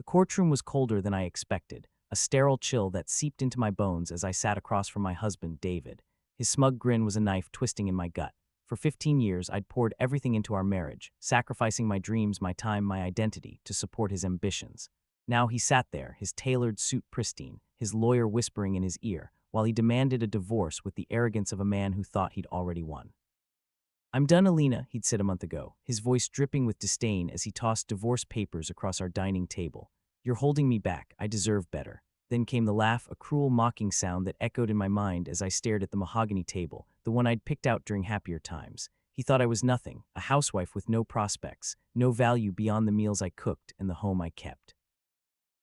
courtroom was colder than I expected, a sterile chill that seeped into my bones as I sat across from my husband, David. His smug grin was a knife twisting in my gut. For 15 years, I'd poured everything into our marriage, sacrificing my dreams, my time, my identity to support his ambitions. Now he sat there, his tailored suit pristine, his lawyer whispering in his ear, while he demanded a divorce with the arrogance of a man who thought he'd already won. "I'm done, Alina," he'd said a month ago, his voice dripping with disdain as he tossed divorce papers across our dining table. "You're holding me back. I deserve better." Then came the laugh, a cruel, mocking sound that echoed in my mind as I stared at the mahogany table, the one I'd picked out during happier times. He thought I was nothing, a housewife with no prospects, no value beyond the meals I cooked and the home I kept.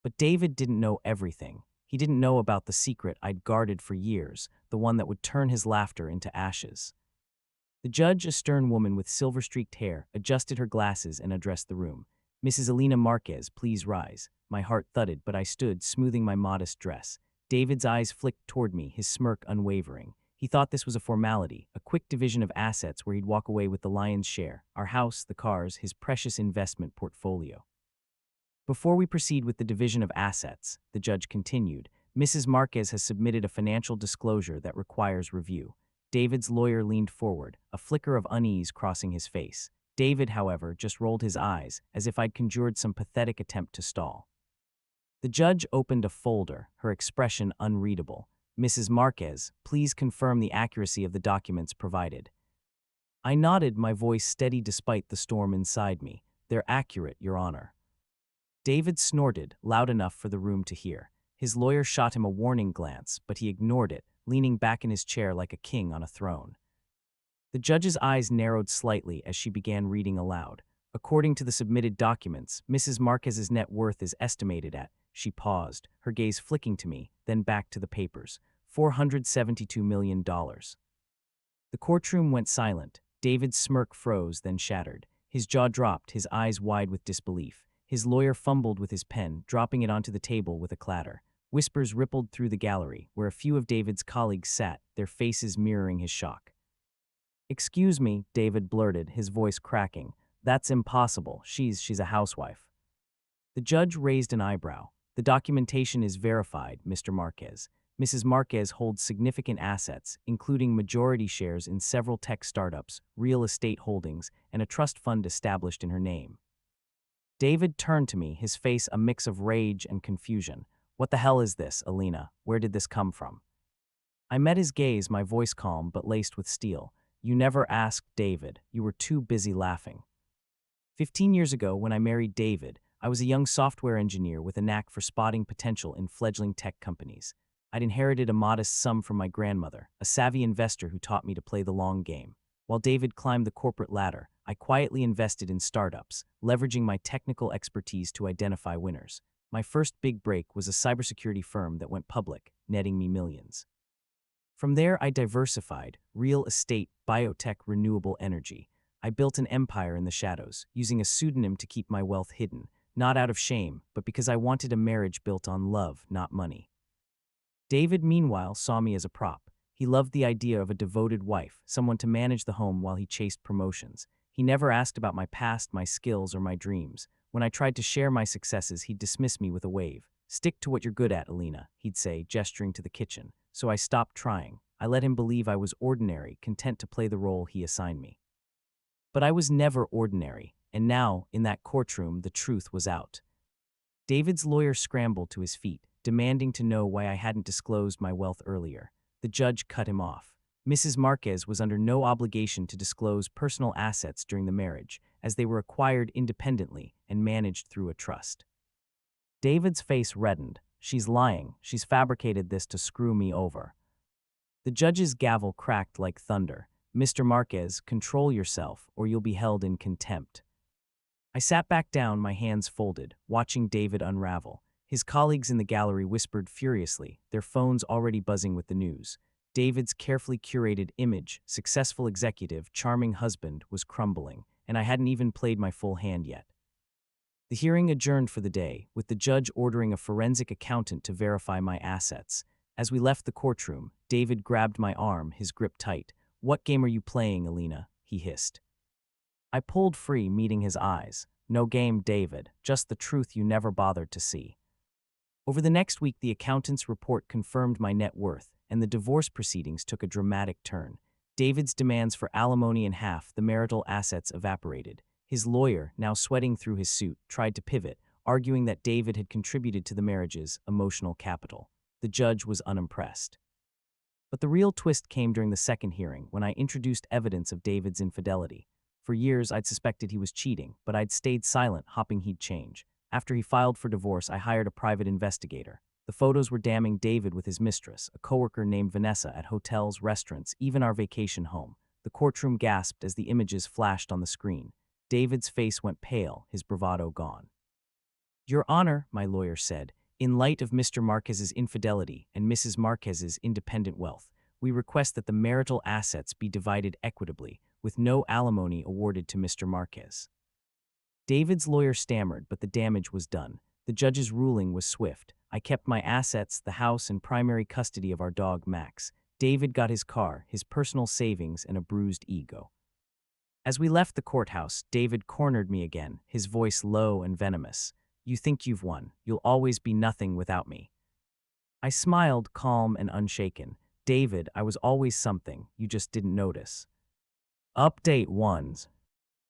But David didn't know everything. He didn't know about the secret I'd guarded for years, the one that would turn his laughter into ashes. The judge, a stern woman with silver-streaked hair, adjusted her glasses and addressed the room. "Mrs. Alina Marquez, please rise." My heart thudded, but I stood, smoothing my modest dress. David's eyes flicked toward me, his smirk unwavering. He thought this was a formality, a quick division of assets where he'd walk away with the lion's share, our house, the cars, his precious investment portfolio. "Before we proceed with the division of assets," the judge continued, "Mrs. Marquez has submitted a financial disclosure that requires review." David's lawyer leaned forward, a flicker of unease crossing his face. David, however, just rolled his eyes, as if I'd conjured some pathetic attempt to stall. The judge opened a folder, her expression unreadable. "Mrs. Marquez, please confirm the accuracy of the documents provided." I nodded, my voice steady despite the storm inside me. "They're accurate, Your Honor." David snorted, loud enough for the room to hear. His lawyer shot him a warning glance, but he ignored it, leaning back in his chair like a king on a throne. The judge's eyes narrowed slightly as she began reading aloud. "According to the submitted documents, Mrs. Marquez's net worth is estimated at—" She paused, her gaze flicking to me, then back to the papers. $472 million. The courtroom went silent. David's smirk froze, then shattered. His jaw dropped, his eyes wide with disbelief. His lawyer fumbled with his pen, dropping it onto the table with a clatter. Whispers rippled through the gallery, where a few of David's colleagues sat, their faces mirroring his shock. "Excuse me," David blurted, his voice cracking. "That's impossible. She's a housewife." The judge raised an eyebrow. "The documentation is verified, Mr. Marquez. Mrs. Marquez holds significant assets, including majority shares in several tech startups, real estate holdings, and a trust fund established in her name." David turned to me, his face a mix of rage and confusion. "What the hell is this, Alina? Where did this come from?" I met his gaze, my voice calm but laced with steel. "You never asked, David. You were too busy laughing." 15 years ago, when I married David, I was a young software engineer with a knack for spotting potential in fledgling tech companies. I'd inherited a modest sum from my grandmother, a savvy investor who taught me to play the long game. While David climbed the corporate ladder, I quietly invested in startups, leveraging my technical expertise to identify winners. My first big break was a cybersecurity firm that went public, netting me millions. From there, I diversified: real estate, biotech, renewable energy. I built an empire in the shadows, using a pseudonym to keep my wealth hidden, not out of shame, but because I wanted a marriage built on love, not money. David, meanwhile, saw me as a prop. He loved the idea of a devoted wife, someone to manage the home while he chased promotions. He never asked about my past, my skills, or my dreams. When I tried to share my successes, he'd dismiss me with a wave. "Stick to what you're good at, Alina," he'd say, gesturing to the kitchen. So I stopped trying. I let him believe I was ordinary, content to play the role he assigned me. But I was never ordinary, and now, in that courtroom, the truth was out. David's lawyer scrambled to his feet, demanding to know why I hadn't disclosed my wealth earlier. The judge cut him off. Mrs. Marquez was under no obligation to disclose personal assets during the marriage, as they were acquired independently and managed through a trust. David's face reddened. "She's lying. She's fabricated this to screw me over." The judge's gavel cracked like thunder. "Mr. Marquez, control yourself, or you'll be held in contempt." I sat back down, my hands folded, watching David unravel. His colleagues in the gallery whispered furiously, their phones already buzzing with the news. David's carefully curated image, successful executive, charming husband, was crumbling, and I hadn't even played my full hand yet. The hearing adjourned for the day, with the judge ordering a forensic accountant to verify my assets. As we left the courtroom, David grabbed my arm, his grip tight. "What game are you playing, Alina?" he hissed. I pulled free, meeting his eyes. No game, David, just the truth you never bothered to see. Over the next week, the accountant's report confirmed my net worth, and the divorce proceedings took a dramatic turn. David's demands for alimony and half the marital assets evaporated. His lawyer, now sweating through his suit, tried to pivot, arguing that David had contributed to the marriage's emotional capital. The judge was unimpressed. But the real twist came during the second hearing, when I introduced evidence of David's infidelity. For years, I'd suspected he was cheating, but I'd stayed silent, hoping he'd change. After he filed for divorce, I hired a private investigator. The photos were damning David with his mistress, a coworker named Vanessa, at hotels, restaurants, even our vacation home. The courtroom gasped as the images flashed on the screen. David's face went pale, his bravado gone. "Your Honor," my lawyer said, "in light of Mr. Marquez's infidelity and Mrs. Marquez's independent wealth, we request that the marital assets be divided equitably, with no alimony awarded to Mr. Marquez." David's lawyer stammered, but the damage was done. The judge's ruling was swift. I kept my assets, the house, and primary custody of our dog, Max. David got his car, his personal savings, and a bruised ego. As we left the courthouse, David cornered me again, his voice low and venomous. "You think you've won. You'll always be nothing without me." I smiled, calm and unshaken. "David, I was always something. You just didn't notice." Update 1.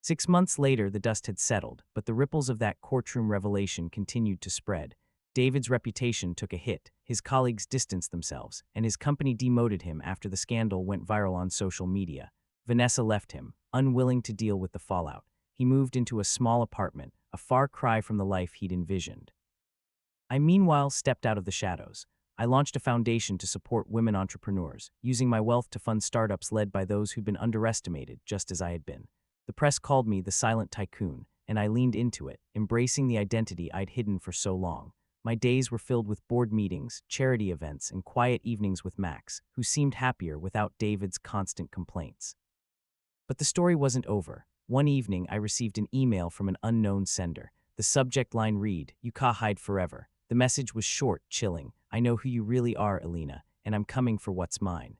6 months later, the dust had settled, but the ripples of that courtroom revelation continued to spread. David's reputation took a hit, his colleagues distanced themselves, and his company demoted him after the scandal went viral on social media. Vanessa left him, unwilling to deal with the fallout. He moved into a small apartment, a far cry from the life he'd envisioned. I meanwhile stepped out of the shadows. I launched a foundation to support women entrepreneurs, using my wealth to fund startups led by those who'd been underestimated, just as I had been. The press called me the silent tycoon, and I leaned into it, embracing the identity I'd hidden for so long. My days were filled with board meetings, charity events, and quiet evenings with Max, who seemed happier without David's constant complaints. But the story wasn't over. One evening, I received an email from an unknown sender. The subject line read, "You can't hide forever." The message was short, chilling. "I know who you really are, Alina, and I'm coming for what's mine."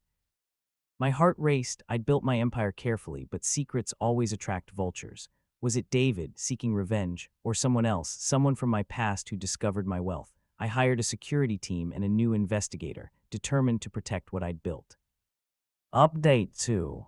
My heart raced. I'd built my empire carefully, but secrets always attract vultures. Was it David, seeking revenge, or someone else, someone from my past who discovered my wealth? I hired a security team and a new investigator, determined to protect what I'd built. Update 2.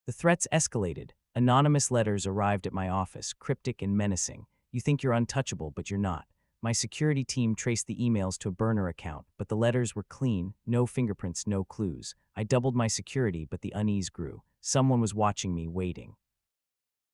The threats escalated. Anonymous letters arrived at my office, cryptic and menacing. "You think you're untouchable, but you're not." My security team traced the emails to a burner account, but the letters were clean, no fingerprints, no clues. I doubled my security, but the unease grew. Someone was watching me, waiting.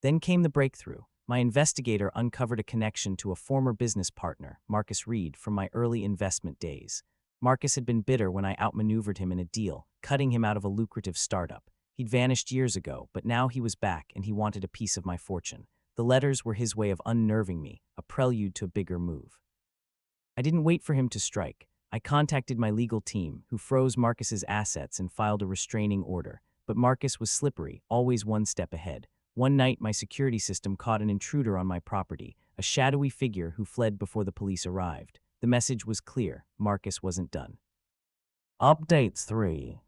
Then came the breakthrough. My investigator uncovered a connection to a former business partner, Marcus Reed, from my early investment days. Marcus had been bitter when I outmaneuvered him in a deal, cutting him out of a lucrative startup. He'd vanished years ago, but now he was back and he wanted a piece of my fortune. The letters were his way of unnerving me, a prelude to a bigger move. I didn't wait for him to strike. I contacted my legal team, who froze Marcus's assets and filed a restraining order. But Marcus was slippery, always one step ahead. One night, my security system caught an intruder on my property, a shadowy figure who fled before the police arrived. The message was clear: Marcus wasn't done. Update 3.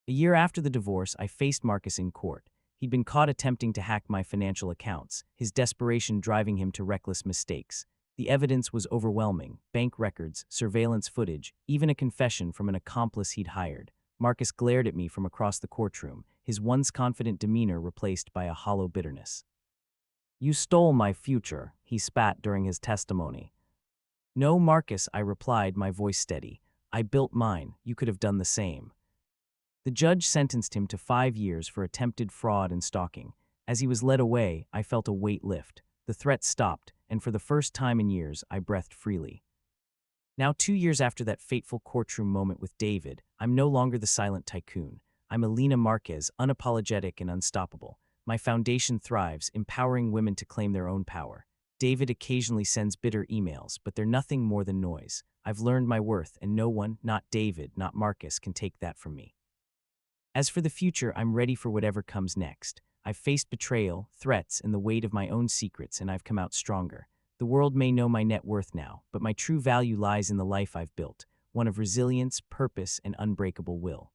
A year after the divorce, I faced Marcus in court. He'd been caught attempting to hack my financial accounts, his desperation driving him to reckless mistakes. The evidence was overwhelming: bank records, surveillance footage, even a confession from an accomplice he'd hired. Marcus glared at me from across the courtroom, his once confident demeanor replaced by a hollow bitterness. "You stole my future," he spat during his testimony. "No, Marcus," I replied, my voice steady. "I built mine. You could have done the same." The judge sentenced him to 5 years for attempted fraud and stalking. As he was led away, I felt a weight lift. The threat stopped, and for the first time in years, I breathed freely. Now, 2 years after that fateful courtroom moment with David, I'm no longer the silent tycoon. I'm Alina Marquez, unapologetic and unstoppable. My foundation thrives, empowering women to claim their own power. David occasionally sends bitter emails, but they're nothing more than noise. I've learned my worth, and no one, not David, not Marcus, can take that from me. As for the future, I'm ready for whatever comes next. I've faced betrayal, threats, and the weight of my own secrets, and I've come out stronger. The world may know my net worth now, but my true value lies in the life I've built, one of resilience, purpose, and unbreakable will.